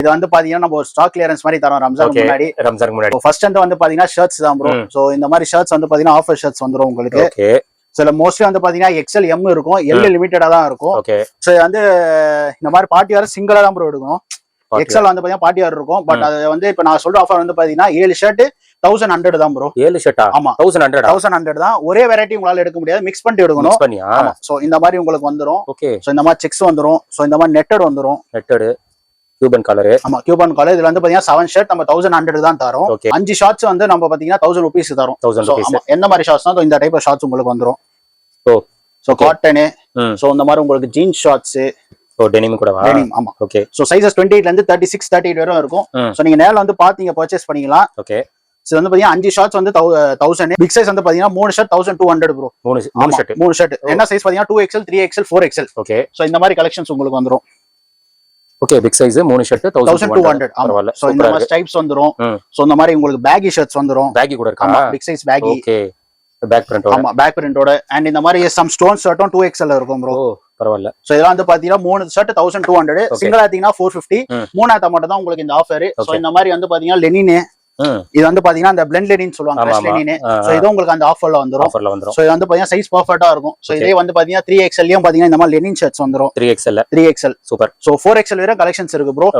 இது வந்து பாத்தீங்கன்னா நம்ம ஸ்டாக் கிளியரன்ஸ் மாதிரி தரோம் ரம்ஜானுக்கு முன்னாடி ஃபர்ஸ்ட் வந்து பாத்தீங்கன்னா ஷர்ட்ஸ் தான் ப்ரோ. சோ இந்த மாதிரி ஷர்ட்ஸ் வந்து பாத்தீங்கன்னா ஆஃபர் ஷர்ட்ஸ் வந்துரும் உங்களுக்கு. சில மோஸ்ட்லி வந்து பாத்தீங்கன்னா எக்ஸ்எல் எம் இருக்கும், எல் லிமிட்டடா தான் இருக்கும். சோ வந்து இந்த மாதிரி பார்ட்டி வேர் சிங்கிளா தான் ப்ரோ எடுக்கணும். எக்ஸ்எல் வந்து பாத்தீங்கன்னா பார்ட்டி வேர் இருக்கும். பட் அது வந்து இப்ப நான் சொல்ற ஆஃபர் வந்து பாத்தீங்கன்னா 7 ஷர்ட் 1100 தான் ப்ரோ. 7 ஷர்ட்டா? ஆமா 1100 தான். ஒரே வெரைட்டி உங்களால எடுக்க முடியாது, மிக்ஸ் பண்ணிட்டு எடுக்கணும். ஆமா. சோ இந்த மாதிரி உங்களுக்கு வந்துரும். சோ இந்த மாதிரி செக்ஸ் வந்துரும். சோ இந்த மாதிரி நெட்டட் வந்துரும். Netted Cuban colour. ஆமா கியூபன் கலர். இதுல வந்து பாத்தீங்கன்னா 7 ஷர்ட் நம்ம 1100 தான் தரோம். 5 ஷார்ட்ஸ் வந்து நம்ம பாத்தீங்கன்னா 1000 ரூபீஸ் தரோம். 1000 ரூபீஸ். எந்த மாதிரி ஷார்ட்ஸ்னா இந்த டைப் ஆஃப் ஷார்ட்ஸ் உங்களுக்கு வந்துரும். So cotton. சோ இந்த மாதிரி உங்களுக்கு ஜீன்ஸ் ஷார்ட்ஸ். ஓ டெனிம் கூடவா? டெனிம். ஆமா. ஓகே. சோ சைஸஸ் 28 ல இருந்து 36 38 வரை இருக்கும். சோ நீங்க நேர்ல வந்து பாத்தீங்க பர்ச்சேஸ் பண்ணிக்கலாம். ஓகே. சோ வந்து பாத்தீங்கன்னா 5 ஷார்ட்ஸ் வந்து 1000. பிக் சைஸ் வந்து பாத்தீங்கன்னா 3 ஷர்ட் 1200 ப்ரோ. 3 ஷர்ட். என்ன சைஸ் பாத்தீங்கன்னா 2XL 3XL 4XL. Okay. So இந்த மாதிரி கலெக்ஷன்ஸ் உங்களுக்கு வந்துரும். ஓகே. Big size 3 shirt 1200. ஆமா. சோ இந்த மாதிரி டைப்ஸ் வந்துரும். சோ இந்த மாதிரி உங்களுக்கு பேகி ஷர்ட்ஸ் வந்துரும். பேகி கூட இருக்கா? ஆமா big size baggy. Okay. Back பிரிண்டோட. ஆமா பேக் பிரிண்டோட. அண்ட் இந்த மாதிரி சம் ஸ்டோன் ஷர்ட்டும் 2XL இருக்கும் ப்ரோ. பரவாயில்ல. சோ இதெல்லாம் வந்து பாத்தீங்கன்னா 3 ஷர்ட் 1200, சிங்கிளா எடுத்தீங்கன்னா 450, மூணாவது மட்டும் தான் உங்களுக்கு இந்த ஆஃபர். சோ இந்த மாதிரி வந்து பாத்தீங்கன்னா லெனின். இது வந்து பாத்தீங்கன்னா அந்த பிளெண்ட் லெனின் சொல்லுவாங்க, ஃப்ரெஷ் லெனின். சோ இது உங்களுக்கு அந்த ஆஃபர்ல வந்துரும். சோ இது வந்து பாத்தீங்கன்னா சைஸ் பெர்ஃபெக்ட்டா இருக்கும். சோ இதே வந்து பாத்தீங்கன்னா 3XL லயும் பாத்தீங்கன்னா இந்த மாதிரி லெனின் ஷர்ட்ஸ் வந்துரும். 3XL. சூப்பர். சோ 4XL வரை கலெக்ஷன்ஸ் இருக்கு ப்ரோ.